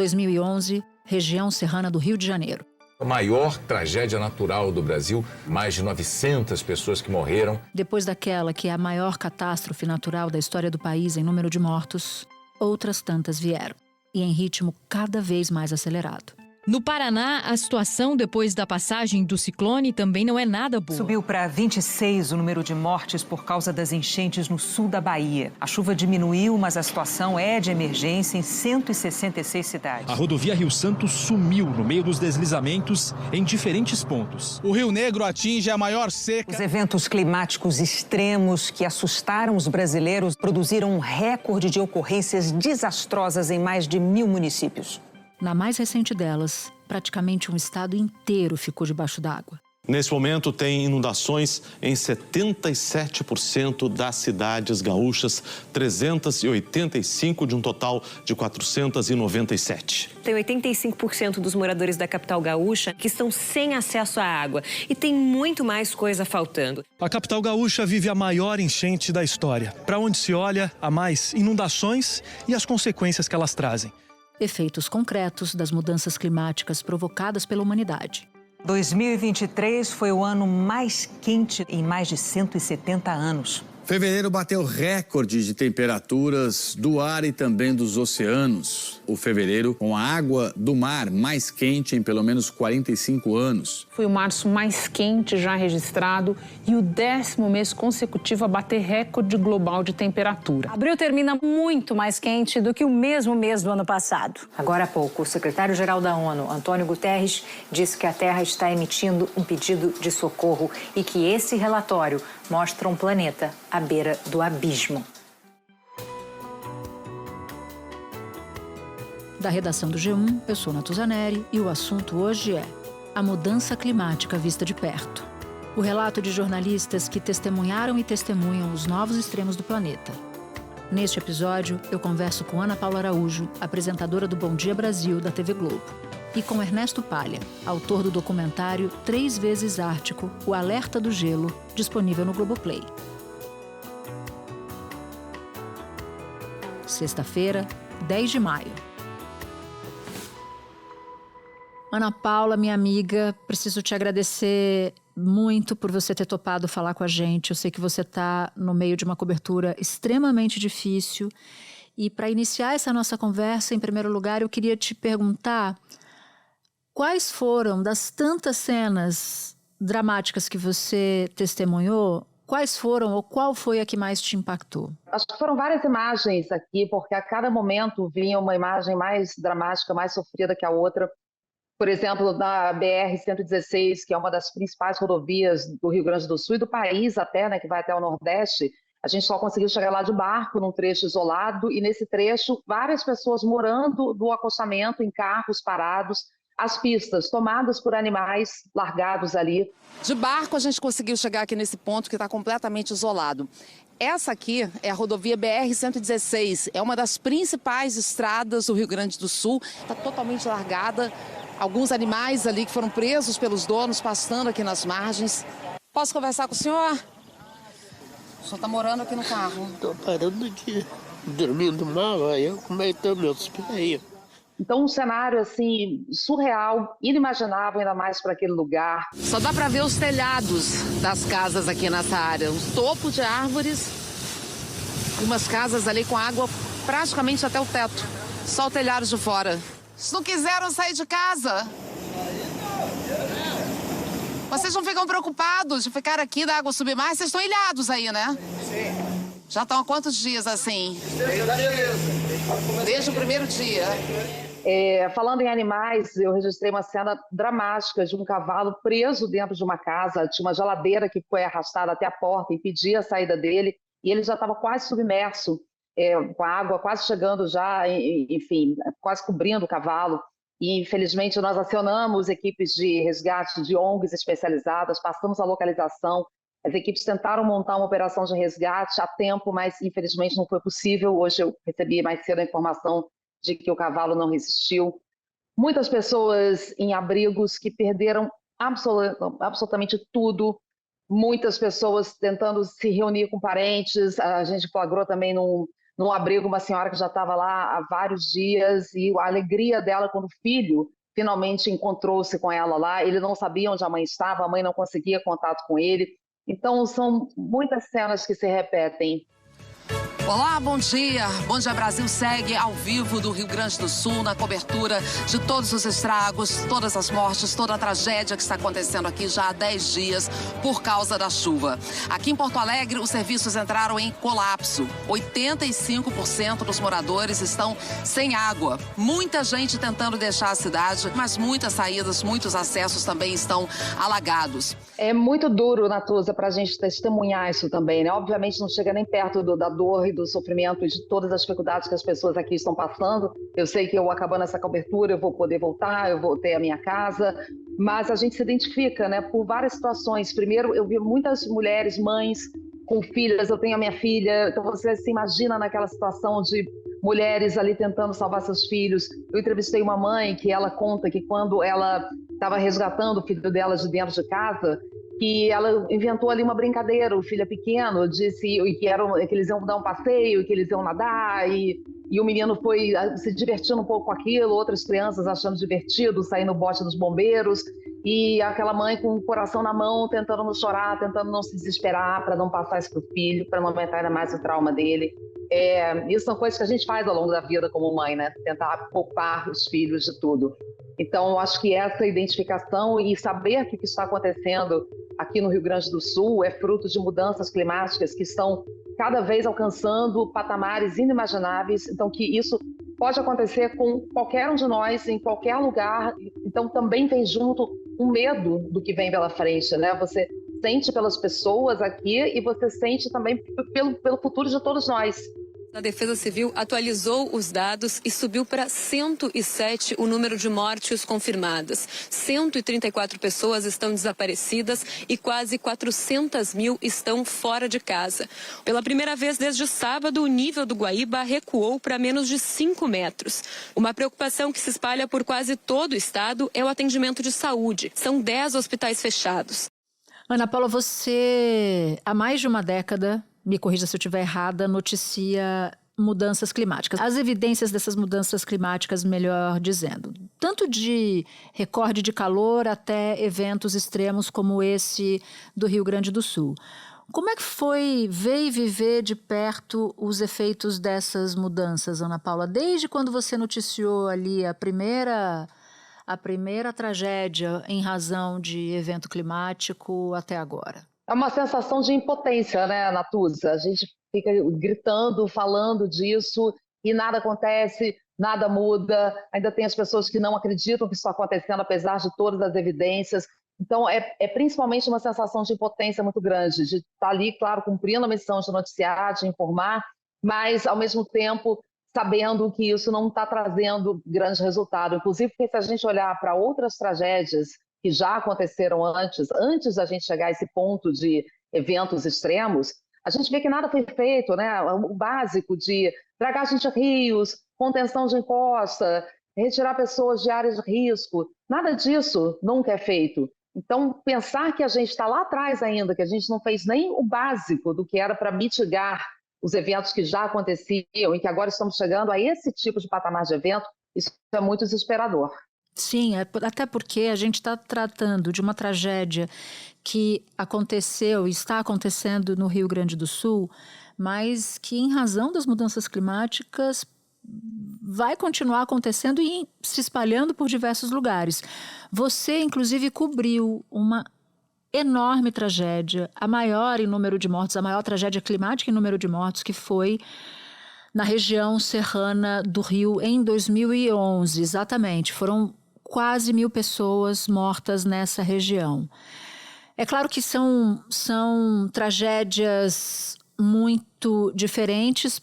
2011, região serrana do Rio de Janeiro. A maior tragédia natural do Brasil, mais de 900 pessoas que morreram. Depois daquela que é a maior catástrofe natural da história do país em número de mortos, outras tantas vieram, e em ritmo cada vez mais acelerado. No Paraná, a situação depois da passagem do ciclone também não é nada boa. Subiu para 26 o número de mortes por causa das enchentes no sul da Bahia. A chuva diminuiu, mas a situação é de emergência em 166 cidades. A rodovia Rio Santos sumiu no meio dos deslizamentos em diferentes pontos. O Rio Negro atinge a maior seca. Os eventos climáticos extremos que assustaram os brasileiros produziram um recorde de ocorrências desastrosas em mais de 1.000 municípios. Na mais recente delas, praticamente um estado inteiro ficou debaixo d'água. Nesse momento, tem inundações em 77% das cidades gaúchas, 385 de um total de 497. Tem 85% dos moradores da capital gaúcha que estão sem acesso à água. E tem muito mais coisa faltando. A capital gaúcha vive a maior enchente da história. Para onde se olha, há mais inundações e as consequências que elas trazem. Efeitos concretos das mudanças climáticas provocadas pela humanidade. 2023 foi o ano mais quente em mais de 170 anos. Fevereiro bateu recorde de temperaturas do ar e também dos oceanos. O fevereiro com a água do mar mais quente em pelo menos 45 anos. Foi o março mais quente já registrado e o 10º mês consecutivo a bater recorde global de temperatura. Abril termina muito mais quente do que o mesmo mês do ano passado. Agora há pouco, o secretário-geral da ONU, Antônio Guterres, disse que a Terra está emitindo um pedido de socorro e que esse relatório mostra um planeta à beira do abismo. Da redação do G1, eu sou Natuzaneri e o assunto hoje é a mudança climática vista de perto. O relato de jornalistas que testemunharam e testemunham os novos extremos do planeta. Neste episódio, eu converso com Ana Paula Araújo, apresentadora do Bom Dia Brasil da TV Globo, e com Ernesto Palha, autor do documentário 3 vezes Ártico, O Alerta do Gelo, disponível no Globoplay. Sexta-feira, 10 de maio. Ana Paula, minha amiga, preciso te agradecer muito por você ter topado falar com a gente. Eu sei que você está no meio de uma cobertura extremamente difícil. E para iniciar essa nossa conversa, em primeiro lugar, eu queria te perguntar quais foram, das tantas cenas dramáticas que você testemunhou, quais foram ou qual foi a que mais te impactou? Acho que foram várias imagens aqui, porque a cada momento vinha uma imagem mais dramática, mais sofrida que a outra. Por exemplo, na BR-116, que é uma das principais rodovias do Rio Grande do Sul e do país até, né, que vai até o Nordeste, a gente só conseguiu chegar lá de barco, num trecho isolado, e nesse trecho, várias pessoas morando no acostamento, em carros parados, as pistas tomadas por animais largados ali. De barco, a gente conseguiu chegar aqui nesse ponto que está completamente isolado. Essa aqui é a rodovia BR-116, é uma das principais estradas do Rio Grande do Sul, está totalmente largada. Alguns animais ali que foram presos pelos donos, passando aqui nas margens. Posso conversar com o senhor? O senhor está morando aqui no carro? Estou parando aqui, dormindo mal, aí eu cometo meus pés. Então, um cenário assim surreal, inimaginável ainda mais para aquele lugar. Só dá para ver os telhados das casas aqui nessa área, um topo de árvores, umas casas ali com água praticamente até o teto, só o telhado de fora. Vocês não quiseram sair de casa? Vocês não ficam preocupados de ficar aqui da água subir mais? Vocês estão ilhados aí, né? Sim. Já estão há quantos dias assim? Desde o primeiro dia. Falando em animais, eu registrei uma cena dramática de um cavalo preso dentro de uma casa. Tinha uma geladeira que foi arrastada até a porta, impedia a saída dele, e ele já estava quase submerso, com a água quase chegando já, enfim, quase cobrindo o cavalo. E, infelizmente, nós acionamos equipes de resgate de ONGs especializadas, passamos a localização. As equipes tentaram montar uma operação de resgate a tempo, mas, infelizmente, não foi possível. Hoje eu recebi mais cedo a informação de que o cavalo não resistiu. Muitas pessoas em abrigos que perderam absolutamente tudo. Muitas pessoas tentando se reunir com parentes. A gente flagrou também num num abrigo uma senhora que já estava lá há vários dias, e a alegria dela quando o filho finalmente encontrou-se com ela lá. Ele não sabia onde a mãe estava, a mãe não conseguia contato com ele. Então, são muitas cenas que se repetem. Olá, bom dia. Bom Dia Brasil segue ao vivo do Rio Grande do Sul na cobertura de todos os estragos, todas as mortes, toda a tragédia que está acontecendo aqui já há 10 dias por causa da chuva. Aqui em Porto Alegre, os serviços entraram em colapso. 85% dos moradores estão sem água. Muita gente tentando deixar a cidade, mas muitas saídas, muitos acessos também estão alagados. É muito duro, Natuza, para a gente testemunhar isso também, né? Obviamente não chega nem perto da dor e do sofrimento e de todas as dificuldades que as pessoas aqui estão passando. Eu sei que eu, acabando essa cobertura, eu vou poder voltar, eu vou ter a minha casa, mas a gente se identifica, né, por várias situações. Primeiro, eu vi muitas mulheres, mães com filhas, eu tenho a minha filha, então você se imagina naquela situação de mulheres ali tentando salvar seus filhos. Eu entrevistei uma mãe que ela conta que quando ela estava resgatando o filho dela de dentro de casa, que ela inventou ali uma brincadeira, o filho é pequeno, disse que eles iam dar um passeio, que eles iam nadar, e o menino foi se divertindo um pouco com aquilo, outras crianças achando divertido, sair no bote dos bombeiros, e aquela mãe com o coração na mão, tentando não chorar, tentando não se desesperar, para não passar isso para o filho, para não aumentar ainda mais o trauma dele. Isso são coisas que a gente faz ao longo da vida como mãe, né? Tentar poupar os filhos de tudo. Então, acho que essa identificação e saber que o que está acontecendo aqui no Rio Grande do Sul é fruto de mudanças climáticas que estão cada vez alcançando patamares inimagináveis. Então, que isso pode acontecer com qualquer um de nós, em qualquer lugar. Então, também tem junto um medo do que vem pela frente, né? Você sente pelas pessoas aqui e você sente também pelo futuro de todos nós. A Defesa Civil atualizou os dados e subiu para 107 o número de mortes confirmadas. 134 pessoas estão desaparecidas e quase 400 mil estão fora de casa. Pela primeira vez desde sábado, o nível do Guaíba recuou para menos de 5 metros. Uma preocupação que se espalha por quase todo o estado é o atendimento de saúde. São 10 hospitais fechados. Ana Paula, você há mais de uma década, me corrija se eu estiver errada, noticia mudanças climáticas. As evidências dessas mudanças climáticas, melhor dizendo, tanto de recorde de calor até eventos extremos como esse do Rio Grande do Sul. Como é que foi ver e viver de perto os efeitos dessas mudanças, Ana Paula? Desde quando você noticiou ali a primeira tragédia em razão de evento climático até agora? É uma sensação de impotência, né, Natuza? A gente fica gritando, falando disso e nada acontece, nada muda. Ainda tem as pessoas que não acreditam que isso está acontecendo, apesar de todas as evidências. Então, é principalmente uma sensação de impotência muito grande, de estar ali, claro, cumprindo a missão de noticiar, de informar, mas, ao mesmo tempo, sabendo que isso não está trazendo grande resultado. Inclusive, porque se a gente olhar para outras tragédias que já aconteceram antes da gente chegar a esse ponto de eventos extremos, a gente vê que nada foi feito, né? O básico de dragagem de rios, contenção de encosta, retirar pessoas de áreas de risco, nada disso nunca é feito. Então, pensar que a gente está lá atrás ainda, que a gente não fez nem o básico do que era para mitigar os eventos que já aconteciam e que agora estamos chegando a esse tipo de patamar de evento, isso é muito desesperador. Sim, até porque a gente está tratando de uma tragédia que aconteceu e está acontecendo no Rio Grande do Sul, mas que, em razão das mudanças climáticas, vai continuar acontecendo e se espalhando por diversos lugares. Você, inclusive, cobriu uma enorme tragédia, a maior em número de mortos, a maior tragédia climática em número de mortos, que foi na região serrana do Rio em 2011, exatamente. Foram quase 1.000 pessoas mortas nessa região. É claro que são tragédias muito diferentes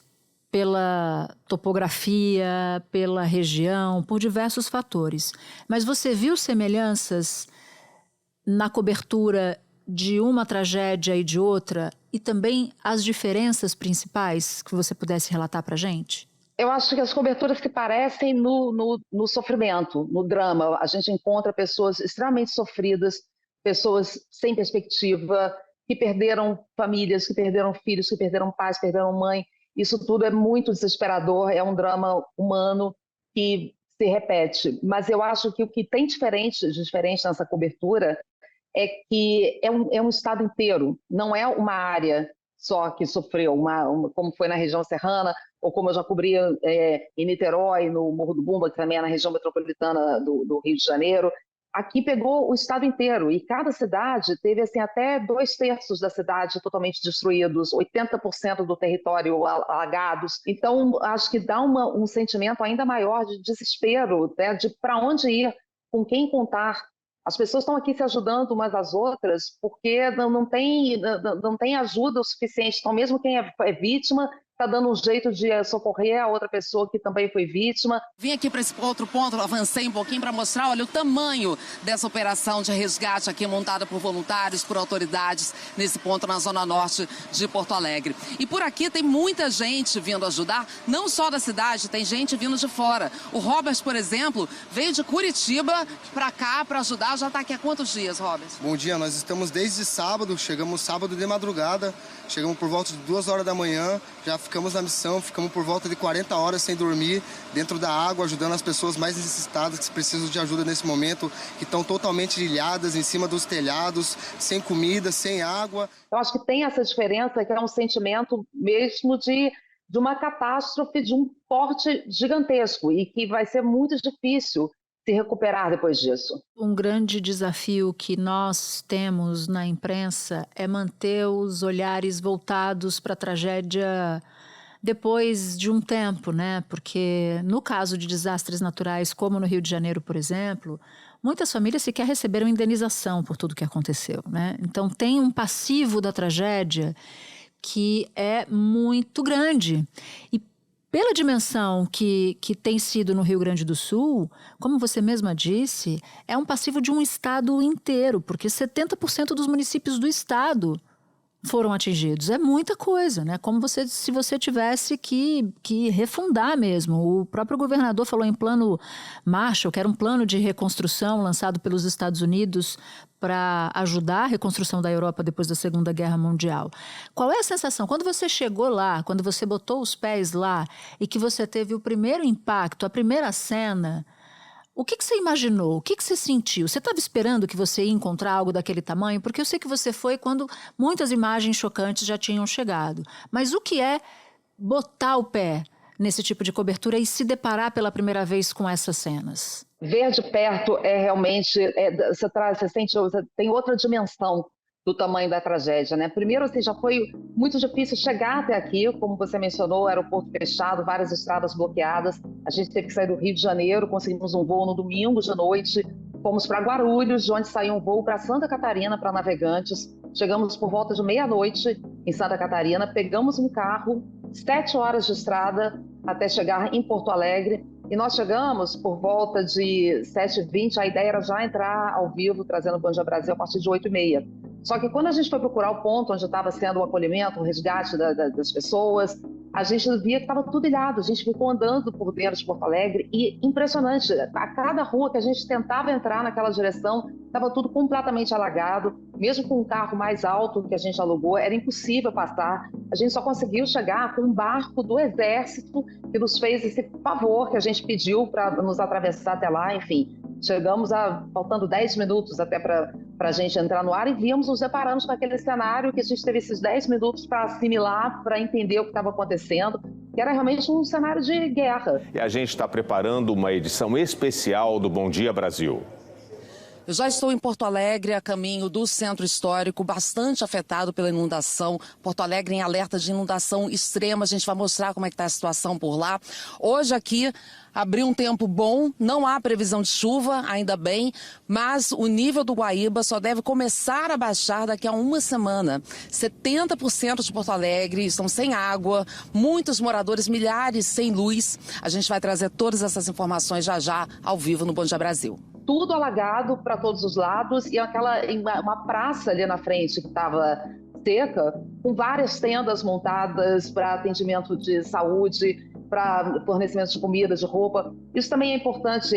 pela topografia, pela região, por diversos fatores. Mas você viu semelhanças na cobertura de uma tragédia e de outra, e também as diferenças principais que você pudesse relatar para a gente? Eu acho que as coberturas que parecem no sofrimento, no drama. A gente encontra pessoas extremamente sofridas, pessoas sem perspectiva, que perderam famílias, que perderam filhos, que perderam pais, perderam mãe. isso tudo é muito desesperador, é um drama humano que se repete. Mas eu acho que o que tem diferente nessa cobertura é que é um estado inteiro, não é uma área só que sofreu, como foi na região serrana, ou como eu já cobri em Niterói, no Morro do Bumba, que também é na região metropolitana do Rio de Janeiro. Aqui pegou o estado inteiro, e cada cidade teve assim, até 2/3 da cidade totalmente destruídos, 80% do território alagados. Então, acho que dá um sentimento ainda maior de desespero, né, de para onde ir, com quem contar. As pessoas estão aqui se ajudando umas às outras porque não tem ajuda o suficiente. Então, mesmo quem é vítima está dando um jeito de socorrer a outra pessoa que também foi vítima. Vim aqui para esse outro ponto, avancei um pouquinho para mostrar, olha, o tamanho dessa operação de resgate aqui montada por voluntários, por autoridades, nesse ponto na zona norte de Porto Alegre. E por aqui tem muita gente vindo ajudar, não só da cidade, tem gente vindo de fora. O Robert, por exemplo, veio de Curitiba para cá para ajudar, já está aqui há quantos dias, Robert? Bom dia, nós estamos desde sábado, chegamos sábado de madrugada, chegamos por volta de 2 horas da manhã, já ficamos na missão, ficamos por volta de 40 horas sem dormir, dentro da água, ajudando as pessoas mais necessitadas que precisam de ajuda nesse momento, que estão totalmente ilhadas em cima dos telhados, sem comida, sem água. Eu acho que tem essa diferença, que é um sentimento mesmo de uma catástrofe, de um porte gigantesco, e que vai ser muito difícil se recuperar depois disso. Um grande desafio que nós temos na imprensa é manter os olhares voltados para a tragédia depois de um tempo, né? Porque no caso de desastres naturais, como no Rio de Janeiro, por exemplo, muitas famílias sequer receberam indenização por tudo que aconteceu, né? Então tem um passivo da tragédia que é muito grande. E pela dimensão que tem sido no Rio Grande do Sul, como você mesma disse, é um passivo de um estado inteiro, porque 70% dos municípios do estado foram atingidos. É muita coisa, né? Como se você tivesse que refundar mesmo. O próprio governador falou em plano Marshall, que era um plano de reconstrução lançado pelos Estados Unidos para ajudar a reconstrução da Europa depois da Segunda Guerra Mundial. Qual é a sensação? Quando você chegou lá, quando você botou os pés lá e que você teve o primeiro impacto, a primeira cena, o que você imaginou? O que você sentiu? Você estava esperando que você ia encontrar algo daquele tamanho? Porque eu sei que você foi quando muitas imagens chocantes já tinham chegado. Mas o que é botar o pé nesse tipo de cobertura e se deparar pela primeira vez com essas cenas? Ver de perto é realmente, você tem outra dimensão do tamanho da tragédia, né? Primeiro, assim, já foi muito difícil chegar até aqui, como você mencionou, aeroporto fechado, várias estradas bloqueadas. A gente teve que sair do Rio de Janeiro, conseguimos um voo no domingo de noite, fomos para Guarulhos, de onde saiu um voo para Santa Catarina, para Navegantes. Chegamos por volta de meia-noite em Santa Catarina, pegamos um carro, 7 horas de estrada até chegar em Porto Alegre. E nós chegamos por volta de 7h20, a ideia era já entrar ao vivo, trazendo o Bom Dia Brasil a partir de 8h30. Só que quando a gente foi procurar o ponto onde estava sendo o acolhimento, o resgate das pessoas, a gente via que estava tudo ilhado. A gente ficou andando por dentro de Porto Alegre e impressionante, a cada rua que a gente tentava entrar naquela direção, estava tudo completamente alagado. Mesmo com um carro mais alto que a gente alugou, era impossível passar. A gente só conseguiu chegar com um barco do Exército que nos fez esse favor que a gente pediu para nos atravessar até lá, enfim. Chegamos faltando 10 minutos até para a gente entrar no ar e nos deparamos com aquele cenário que a gente teve esses 10 minutos para assimilar, para entender o que estava acontecendo, que era realmente um cenário de guerra. E a gente está preparando uma edição especial do Bom Dia Brasil. Eu já estou em Porto Alegre, a caminho do centro histórico, bastante afetado pela inundação. Porto Alegre em alerta de inundação extrema. A gente vai mostrar como é que está a situação por lá. Hoje aqui abriu um tempo bom, não há previsão de chuva, ainda bem, mas o nível do Guaíba só deve começar a baixar daqui a uma semana. 70% de Porto Alegre estão sem água, muitos moradores, milhares sem luz. A gente vai trazer todas essas informações já ao vivo no Bom Dia Brasil. Tudo alagado para todos os lados e uma praça ali na frente que estava seca, com várias tendas montadas para atendimento de saúde, para fornecimento de comida, de roupa. Isso também é importante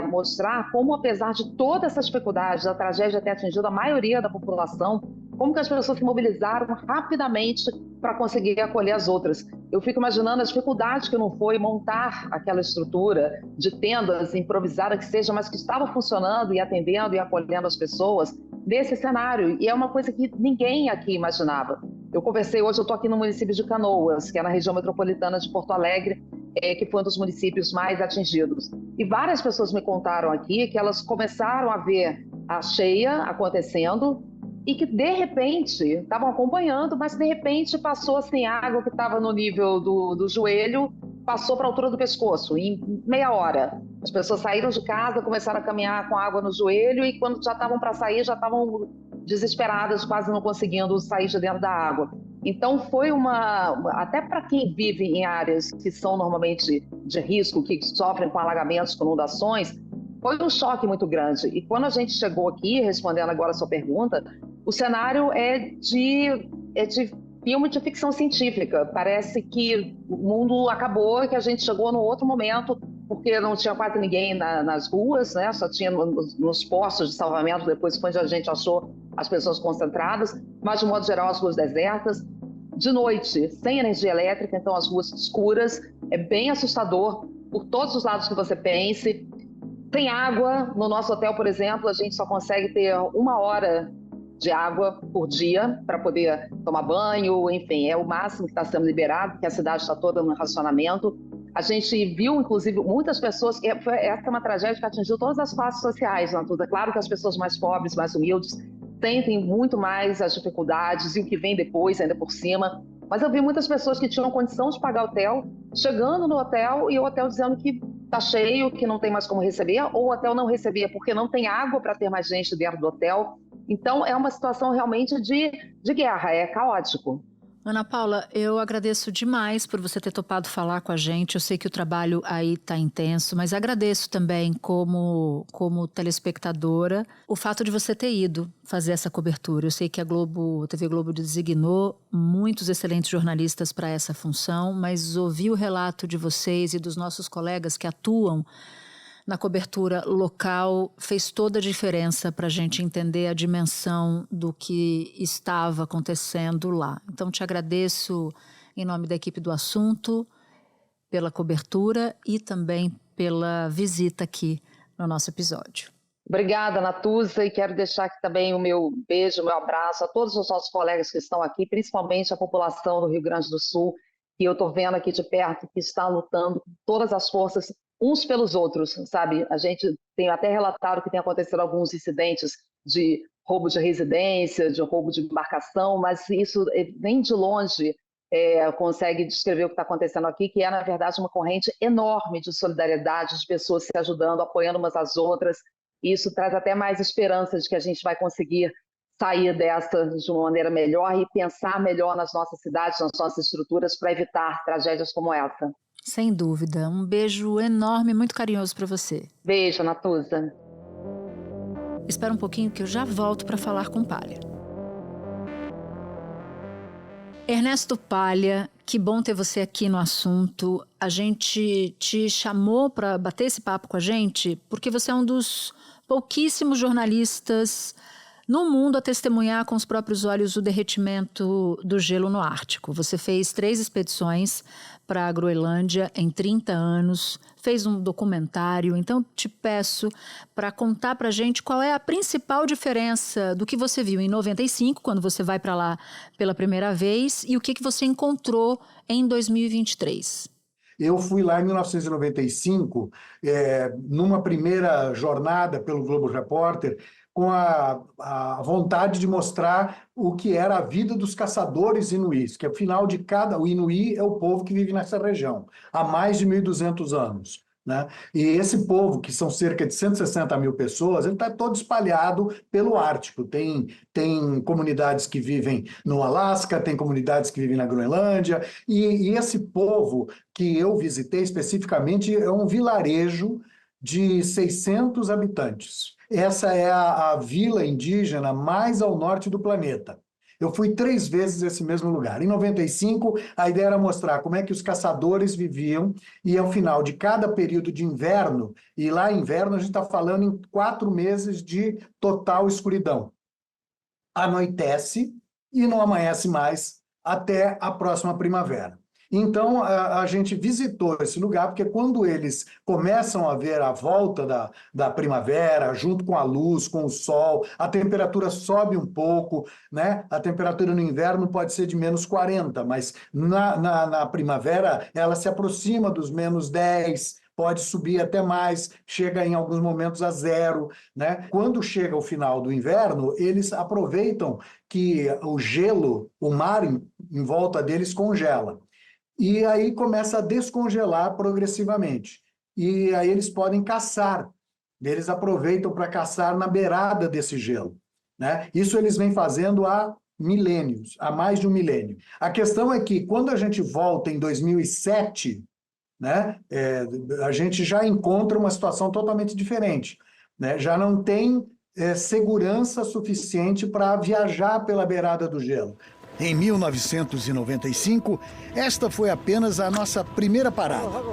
mostrar como, apesar de todas essas dificuldades, a tragédia ter atingido a maioria da população, como que as pessoas se mobilizaram rapidamente para conseguir acolher as outras. Eu fico imaginando a dificuldade que não foi montar aquela estrutura de tendas improvisada que seja, mas que estava funcionando e atendendo e acolhendo as pessoas nesse cenário. E é uma coisa que ninguém aqui imaginava. Eu conversei hoje, eu estou aqui no município de Canoas, que é na região metropolitana de Porto Alegre, que foi um dos municípios mais atingidos. E várias pessoas me contaram aqui que elas começaram a ver a cheia acontecendo e que, de repente, estavam acompanhando, mas, de repente, passou assim, a água que estava no nível do joelho, passou para a altura do pescoço, em meia hora. As pessoas saíram de casa, começaram a caminhar com água no joelho e, quando já estavam para sair, já estavam desesperadas, quase não conseguindo sair de dentro da água. Então, foi até para quem vive em áreas que são normalmente de risco, que sofrem com alagamentos, com inundações, foi um choque muito grande. E quando a gente chegou aqui, respondendo agora a sua pergunta, o cenário é de filme de ficção científica. Parece que o mundo acabou e que a gente chegou num outro momento, porque não tinha quase ninguém nas ruas, né? Só tinha nos postos de salvamento, depois foi onde a gente achou as pessoas concentradas, mas, de modo geral, as ruas desertas. De noite, sem energia elétrica, então as ruas escuras, é bem assustador por todos os lados que você pense. Tem água, no nosso hotel, por exemplo, a gente só consegue ter 1 hora de água por dia para poder tomar banho, enfim, é o máximo que está sendo liberado, porque a cidade está toda no racionamento. A gente viu, inclusive, muitas pessoas, essa é uma tragédia que atingiu todas as classes sociais, Natuza. É claro que as pessoas mais pobres, mais humildes, sentem muito mais as dificuldades e o que vem depois, ainda por cima. Mas eu vi muitas pessoas que tinham condição de pagar hotel, chegando no hotel e o hotel dizendo que está cheio, que não tem mais como receber, ou o hotel não recebia porque não tem água para ter mais gente dentro do hotel. Então, é uma situação realmente de guerra, é caótico. Ana Paula, eu agradeço demais por você ter topado falar com a gente. Eu sei que o trabalho aí está intenso, mas agradeço também como telespectadora o fato de você ter ido fazer essa cobertura. Eu sei que a TV Globo designou muitos excelentes jornalistas para essa função, mas ouvir o relato de vocês e dos nossos colegas que atuam na cobertura local fez toda a diferença para a gente entender a dimensão do que estava acontecendo lá. Então, te agradeço em nome da equipe do Assunto pela cobertura e também pela visita aqui no nosso episódio. Obrigada, Natuza, e quero deixar aqui também o meu beijo, o meu abraço a todos os nossos colegas que estão aqui, principalmente a população do Rio Grande do Sul, que eu estou vendo aqui de perto, que está lutando com todas as forças uns pelos outros, sabe? A gente tem até relatado que tem acontecido alguns incidentes de roubo de residência, de roubo de embarcação, mas isso nem de longe consegue descrever o que está acontecendo aqui, que é, na verdade, uma corrente enorme de solidariedade, de pessoas se ajudando, apoiando umas às outras. E isso traz até mais esperança de que a gente vai conseguir sair dessa de uma maneira melhor e pensar melhor nas nossas cidades, nas nossas estruturas, para evitar tragédias como essa. Sem dúvida. Um beijo enorme, muito carinhoso para você. Beijo, Natuza. Espera um pouquinho que eu já volto para falar com Palha. Ernesto Palha, que bom ter você aqui no Assunto. A gente te chamou para bater esse papo com a gente porque você é um dos pouquíssimos jornalistas no mundo a testemunhar com os próprios olhos o derretimento do gelo no Ártico. Você fez 3 expedições para a Groenlândia em 30 anos, fez um documentário, então te peço para contar para a gente qual é a principal diferença do que você viu em 95, quando você vai para lá pela primeira vez, e o que você encontrou em 2023. Eu fui lá em 1995, numa primeira jornada pelo Globo Repórter, com a vontade de mostrar o que era a vida dos caçadores inuís, que afinal o inuí é o povo que vive nessa região há mais de 1.200 anos. Né? E esse povo, que são cerca de 160 mil pessoas, ele está todo espalhado pelo Ártico. Tem comunidades que vivem no Alasca, tem comunidades que vivem na Groenlândia, e esse povo que eu visitei especificamente é um vilarejo de 600 habitantes. Essa é a vila indígena mais ao norte do planeta. Eu fui 3 vezes nesse mesmo lugar. Em 95, a ideia era mostrar como é que os caçadores viviam e, ao final de cada período de inverno, e lá inverno a gente está falando em 4 meses de total escuridão. anoitece e não amanhece mais até a próxima primavera. Então, a gente visitou esse lugar, porque quando eles começam a ver a volta da primavera, junto com a luz, com o sol, a temperatura sobe um pouco, né? A temperatura no inverno pode ser de menos 40, mas na primavera ela se aproxima dos menos 10, pode subir até mais, chega em alguns momentos a 0, né? Quando chega o final do inverno, eles aproveitam que o gelo, o mar em volta deles congela. E aí começa a descongelar progressivamente. E aí eles podem caçar. Eles aproveitam para caçar na beirada desse gelo, né? Isso eles vêm fazendo há milênios, há mais de um milênio. A questão é que quando a gente volta em 2007, né, a gente já encontra uma situação totalmente diferente, né? Já não tem segurança suficiente para viajar pela beirada do gelo. Em 1995, esta foi apenas a nossa primeira parada.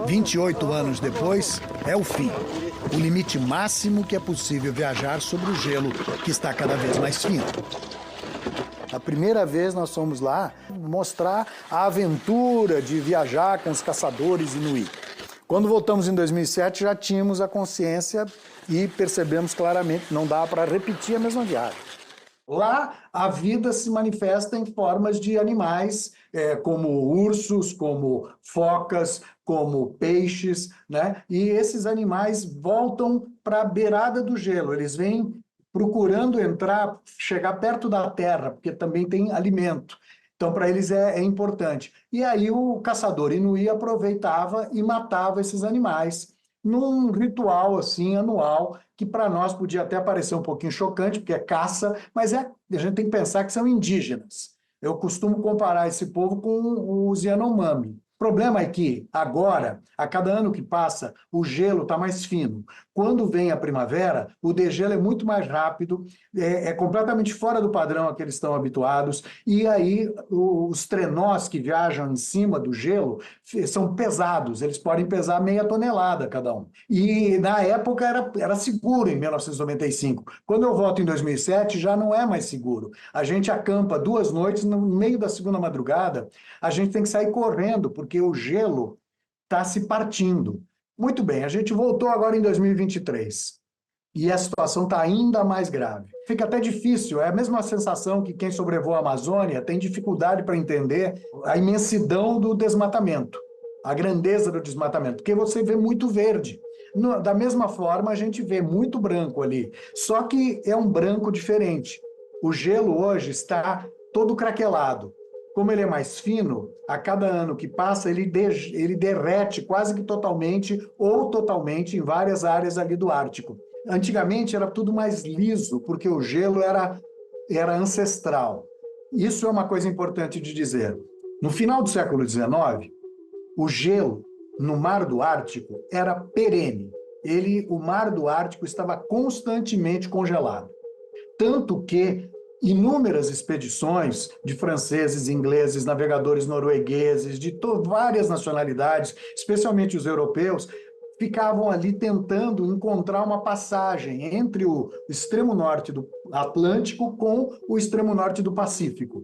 28 anos depois, é o fim. O limite máximo que é possível viajar sobre o gelo, que está cada vez mais fino. A primeira vez nós fomos lá mostrar a aventura de viajar com os caçadores inuit. Quando voltamos em 2007, já tínhamos a consciência e percebemos claramente que não dá para repetir a mesma viagem. Lá, a vida se manifesta em formas de animais, como ursos, como focas, como peixes, né? E esses animais voltam para a beirada do gelo, eles vêm procurando chegar perto da terra, porque também tem alimento. Então, para eles é importante. E aí o caçador inuit aproveitava e matava esses animais num ritual assim anual, que para nós podia até parecer um pouquinho chocante, porque é caça, mas a gente tem que pensar que são indígenas. Eu costumo comparar esse povo com os Yanomami. O problema é que agora, a cada ano que passa, o gelo está mais fino. Quando vem a primavera, o degelo é muito mais rápido, é completamente fora do padrão a que eles estão habituados, e aí os trenós que viajam em cima do gelo são pesados, eles podem pesar meia tonelada cada um. E na época era seguro, em 1995. Quando eu volto em 2007, já não é mais seguro. A gente acampa 2 noites, no meio da segunda madrugada, a gente tem que sair correndo, porque o gelo está se partindo. Muito bem, a gente voltou agora em 2023 e a situação está ainda mais grave. Fica até difícil, é a mesma sensação que quem sobrevoa a Amazônia tem dificuldade para entender a imensidão do desmatamento, a grandeza do desmatamento, porque você vê muito verde. Da mesma forma, a gente vê muito branco ali, só que é um branco diferente. O gelo hoje está todo craquelado. Como ele é mais fino, a cada ano que passa, ele derrete quase que totalmente ou totalmente em várias áreas ali do Ártico. Antigamente era tudo mais liso, porque o gelo era ancestral. Isso é uma coisa importante de dizer. No final do século XIX, o gelo no Mar do Ártico era perene. O Mar do Ártico estava constantemente congelado. Tanto que inúmeras expedições de franceses, ingleses, navegadores noruegueses, de várias nacionalidades, especialmente os europeus, ficavam ali tentando encontrar uma passagem entre o extremo norte do Atlântico com o extremo norte do Pacífico.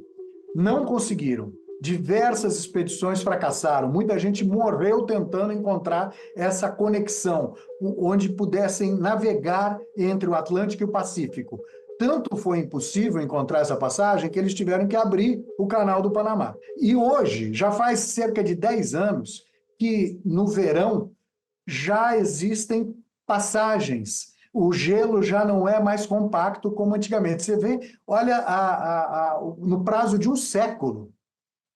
Não conseguiram. Diversas expedições fracassaram. Muita gente morreu tentando encontrar essa conexão, onde pudessem navegar entre o Atlântico e o Pacífico. Tanto foi impossível encontrar essa passagem que eles tiveram que abrir o Canal do Panamá. E hoje, já faz cerca de 10 anos, que no verão já existem passagens. O gelo já não é mais compacto como antigamente. Você vê, olha, no prazo de um século,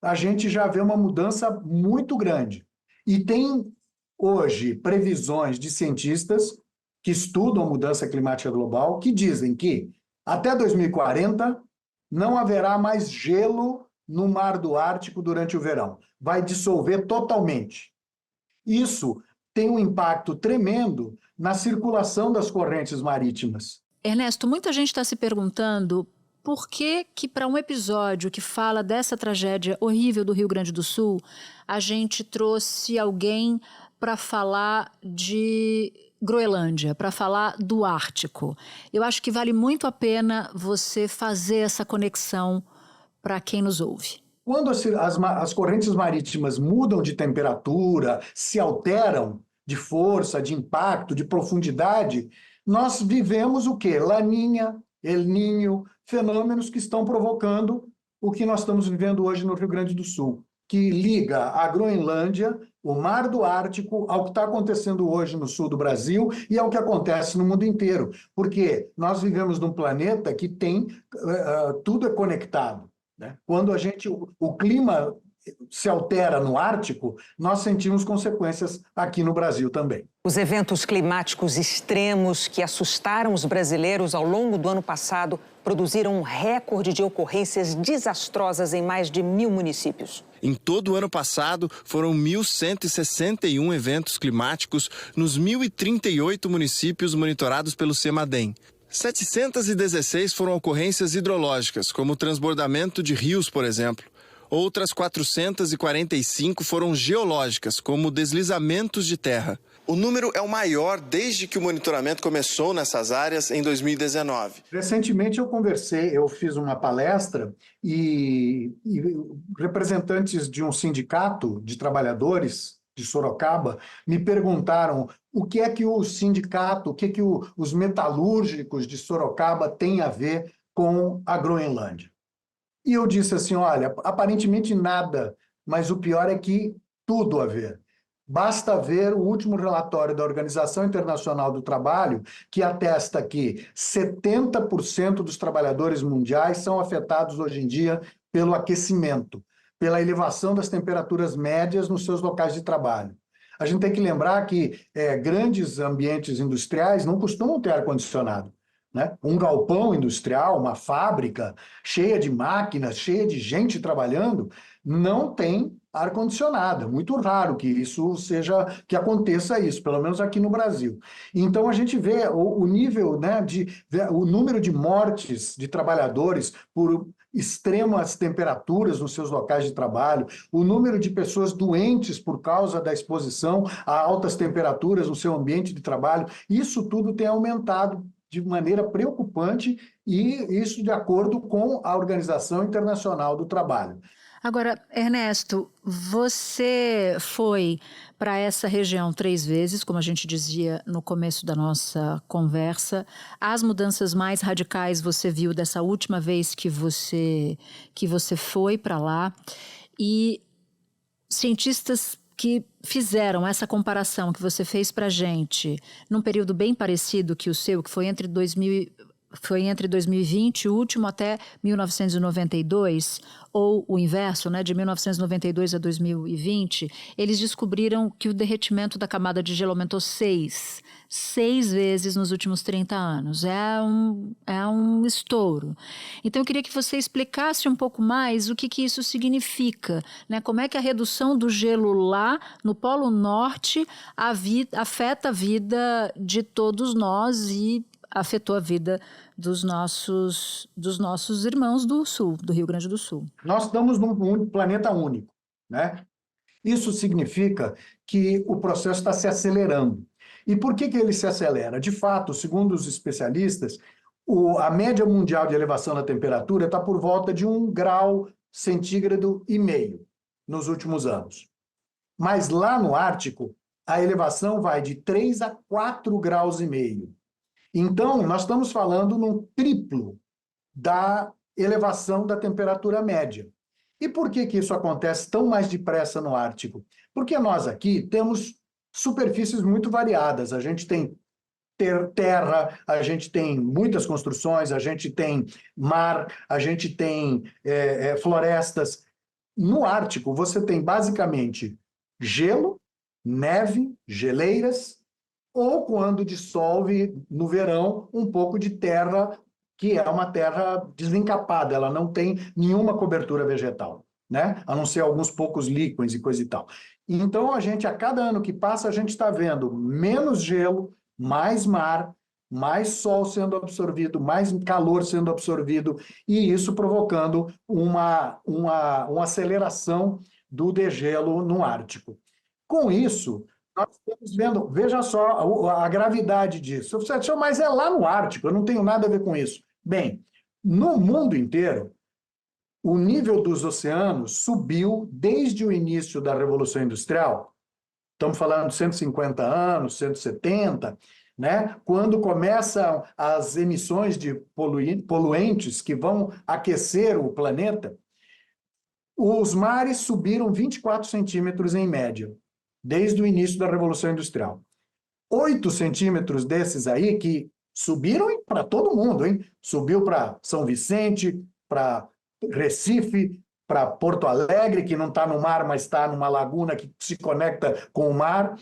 a gente já vê uma mudança muito grande. E tem hoje previsões de cientistas que estudam mudança climática global, que dizem que até 2040 não haverá mais gelo no Mar do Ártico durante o verão. Vai dissolver totalmente. Isso tem um impacto tremendo na circulação das correntes marítimas. Ernesto, muita gente está se perguntando por que para um episódio que fala dessa tragédia horrível do Rio Grande do Sul, a gente trouxe alguém para falar de Groenlândia, para falar do Ártico. Eu acho que vale muito a pena você fazer essa conexão para quem nos ouve. Quando as correntes marítimas mudam de temperatura, se alteram de força, de impacto, de profundidade, nós vivemos o quê? Laninha, El Niño, fenômenos que estão provocando o que nós estamos vivendo hoje no Rio Grande do Sul, que liga a Groenlândia, o Mar do Ártico, ao que está acontecendo hoje no sul do Brasil e ao que acontece no mundo inteiro. Porque nós vivemos num planeta que tem tudo é conectado, né? Quando o clima se altera no Ártico, nós sentimos consequências aqui no Brasil também. Os eventos climáticos extremos que assustaram os brasileiros ao longo do ano passado produziram um recorde de ocorrências desastrosas em mais de 1.000 municípios. Em todo o ano passado, foram 1.161 eventos climáticos nos 1.038 municípios monitorados pelo CEMADEM. 716 foram ocorrências hidrológicas, como o transbordamento de rios, por exemplo. Outras 445 foram geológicas, como deslizamentos de terra. O número é o maior desde que o monitoramento começou nessas áreas em 2019. Recentemente eu fiz uma palestra e representantes de um sindicato de trabalhadores de Sorocaba me perguntaram o que é que o sindicato, o que é que os metalúrgicos de Sorocaba têm a ver com a Groenlândia. E eu disse assim, olha, aparentemente nada, mas o pior é que tudo a ver. Basta ver o último relatório da Organização Internacional do Trabalho, que atesta que 70% dos trabalhadores mundiais são afetados hoje em dia pelo aquecimento, pela elevação das temperaturas médias nos seus locais de trabalho. A gente tem que lembrar que grandes ambientes industriais não costumam ter ar-condicionado, né? Um galpão industrial, uma fábrica cheia de máquinas, cheia de gente trabalhando, não tem ar-condicionado. É muito raro que aconteça isso, pelo menos aqui no Brasil. Então a gente vê o nível, né, o número de mortes de trabalhadores por extremas temperaturas nos seus locais de trabalho, o número de pessoas doentes por causa da exposição a altas temperaturas no seu ambiente de trabalho, isso tudo tem aumentado de maneira preocupante, e isso de acordo com a Organização Internacional do Trabalho. Agora, Ernesto, você foi para essa região 3 vezes, como a gente dizia no começo da nossa conversa. As mudanças mais radicais você viu dessa última vez que você foi para lá. E cientistas que fizeram essa comparação que você fez para a gente num período bem parecido que o seu, que foi entre 2020, o último, até 1992, ou o inverso, né, de 1992 a 2020, eles descobriram que o derretimento da camada de gelo aumentou 6 vezes nos últimos 30 anos. É um estouro. Então, eu queria que você explicasse um pouco mais o que isso significa, né? Como é que a redução do gelo lá no Polo Norte afeta a vida de todos nós e afetou a vida dos nossos irmãos do Sul, do Rio Grande do Sul. Nós estamos num planeta único, né? Isso significa que o processo está se acelerando. E por que ele se acelera? De fato, segundo os especialistas, a média mundial de elevação da temperatura está por volta de 1,5 grau centígrado nos últimos anos. Mas lá no Ártico, a elevação vai de 3 a 4,5 graus. Então, nós estamos falando num triplo da elevação da temperatura média. E por que isso acontece tão mais depressa no Ártico? Porque nós aqui temos superfícies muito variadas. A gente tem terra, a gente tem muitas construções, a gente tem mar, a gente tem florestas. No Ártico, você tem basicamente gelo, neve, geleiras, ou quando dissolve no verão, um pouco de terra, que é uma terra desencapada, ela não tem nenhuma cobertura vegetal, né? A não ser alguns poucos líquens e coisa e tal. Então, a cada ano que passa, a gente está vendo menos gelo, mais mar, mais sol sendo absorvido, mais calor sendo absorvido, e isso provocando uma aceleração do degelo no Ártico. Com isso, Nós estamos vendo, veja só a gravidade disso. Você diz, mas é lá no Ártico, eu não tenho nada a ver com isso. Bem, no mundo inteiro, o nível dos oceanos subiu desde o início da Revolução Industrial. Estamos falando de 150 anos, 170, né? Quando começam as emissões de poluentes que vão aquecer o planeta, os mares subiram 24 centímetros em média, desde o início da Revolução Industrial. 8 centímetros desses aí que subiram para todo mundo, hein? Subiu para São Vicente, para Recife, para Porto Alegre, que não está no mar, mas está numa laguna que se conecta com o mar.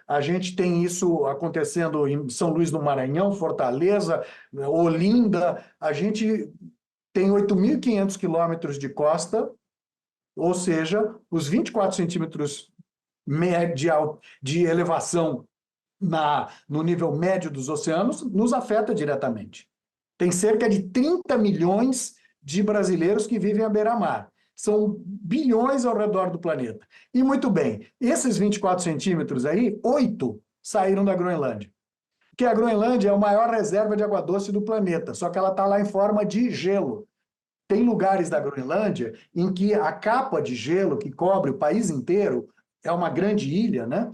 A gente tem isso acontecendo em São Luís do Maranhão, Fortaleza, Olinda. A gente tem 8.500 quilômetros de costa, ou seja, os 24 centímetros de elevação no nível médio dos oceanos nos afeta diretamente. Tem cerca de 30 milhões de brasileiros que vivem à beira-mar. São bilhões ao redor do planeta. E muito bem, esses 24 centímetros aí, 8 saíram da Groenlândia. Porque a Groenlândia é a maior reserva de água doce do planeta, só que ela está lá em forma de gelo. Tem lugares da Groenlândia em que a capa de gelo que cobre o país inteiro, é uma grande ilha, né?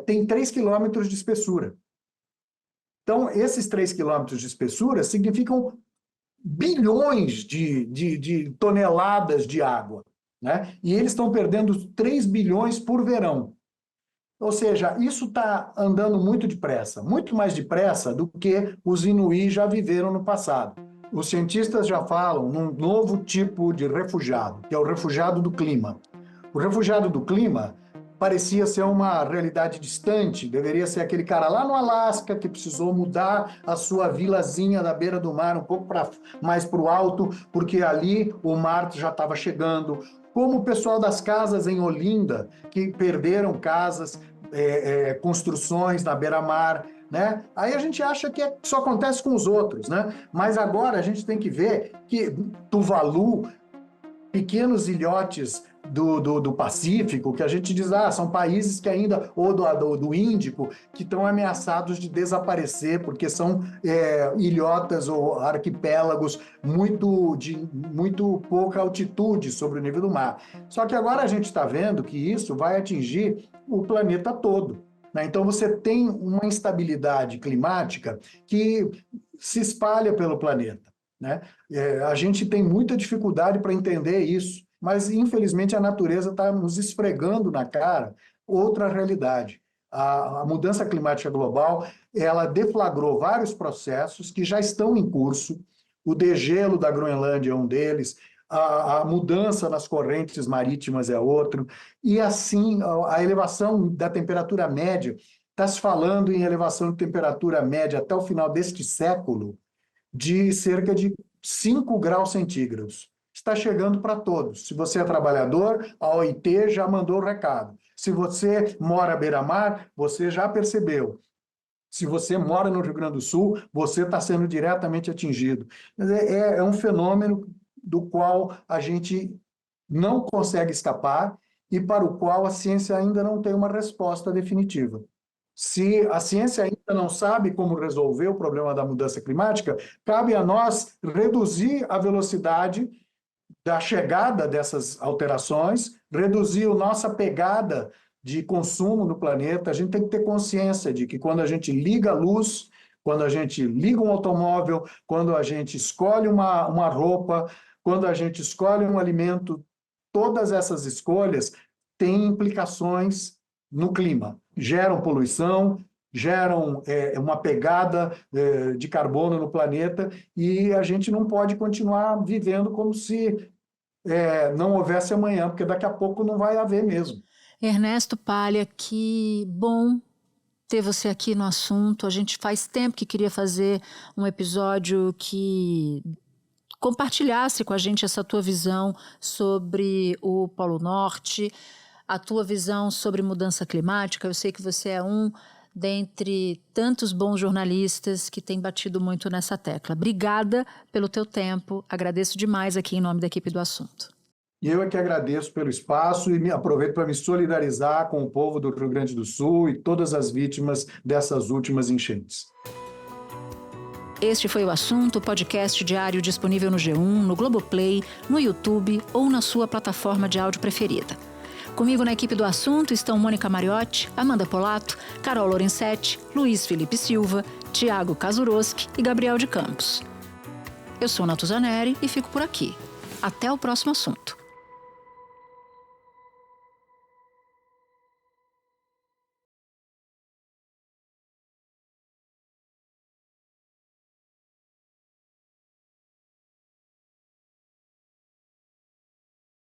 Tem 3 quilômetros de espessura. Então, esses 3 quilômetros de espessura significam bilhões de toneladas de água, né? E eles estão perdendo 3 bilhões por verão. Ou seja, isso está andando muito depressa, muito mais depressa do que os Inuit já viveram no passado. Os cientistas já falam num novo tipo de refugiado, que é o refugiado do clima. O refugiado do clima parecia ser uma realidade distante, deveria ser aquele cara lá no Alasca que precisou mudar a sua vilazinha da beira do mar um pouco mais para o alto, porque ali o mar já estava chegando, como o pessoal das casas em Olinda, que perderam casas, construções na beira-mar, né? Aí a gente acha que só acontece com os outros, né? Mas agora a gente tem que ver que Tuvalu, pequenos ilhotes do Pacífico, que a gente diz, são países que ainda, ou do Índico, que estão ameaçados de desaparecer, porque são ilhotas ou arquipélagos de muito pouca altitude sobre o nível do mar. Só que agora a gente está vendo que isso vai atingir o planeta todo, né? Então você tem uma instabilidade climática que se espalha pelo planeta, né? A gente tem muita dificuldade para entender isso, mas infelizmente a natureza está nos esfregando na cara outra realidade. A mudança climática global, ela deflagrou vários processos que já estão em curso. O degelo da Groenlândia é um deles, a mudança nas correntes marítimas é outro, e assim a elevação da temperatura média, está se falando em elevação de temperatura média até o final deste século de cerca de 5 graus centígrados. Está chegando para todos. Se você é trabalhador, a OIT já mandou o recado. Se você mora à beira-mar, você já percebeu. Se você mora no Rio Grande do Sul, você está sendo diretamente atingido. É um fenômeno do qual a gente não consegue escapar e para o qual a ciência ainda não tem uma resposta definitiva. Se a ciência ainda não sabe como resolver o problema da mudança climática, cabe a nós reduzir a velocidade da chegada dessas alterações, reduzir a nossa pegada de consumo no planeta. A gente tem que ter consciência de que quando a gente liga a luz, quando a gente liga um automóvel, quando a gente escolhe uma roupa, quando a gente escolhe um alimento, todas essas escolhas têm implicações no clima. Geram poluição, geram uma pegada de carbono no planeta e a gente não pode continuar vivendo como se não houvesse amanhã, porque daqui a pouco não vai haver mesmo. Ernesto Palha, que bom ter você aqui no assunto. A gente faz tempo que queria fazer um episódio que compartilhasse com a gente essa tua visão sobre o Polo Norte, a tua visão sobre mudança climática. Eu sei que você é um dentre tantos bons jornalistas que tem batido muito nessa tecla. Obrigada pelo teu tempo, agradeço demais aqui em nome da equipe do Assunto. E eu é que agradeço pelo espaço e aproveito para me solidarizar com o povo do Rio Grande do Sul e todas as vítimas dessas últimas enchentes. Este foi o Assunto, podcast diário disponível no G1, no Globoplay, no YouTube ou na sua plataforma de áudio preferida. Comigo na equipe do Assunto estão Mônica Mariotti, Amanda Polato, Carol Lorenzetti, Luiz Felipe Silva, Tiago Kazuroski e Gabriel de Campos. Eu sou Natuzaneri e fico por aqui. Até o próximo assunto.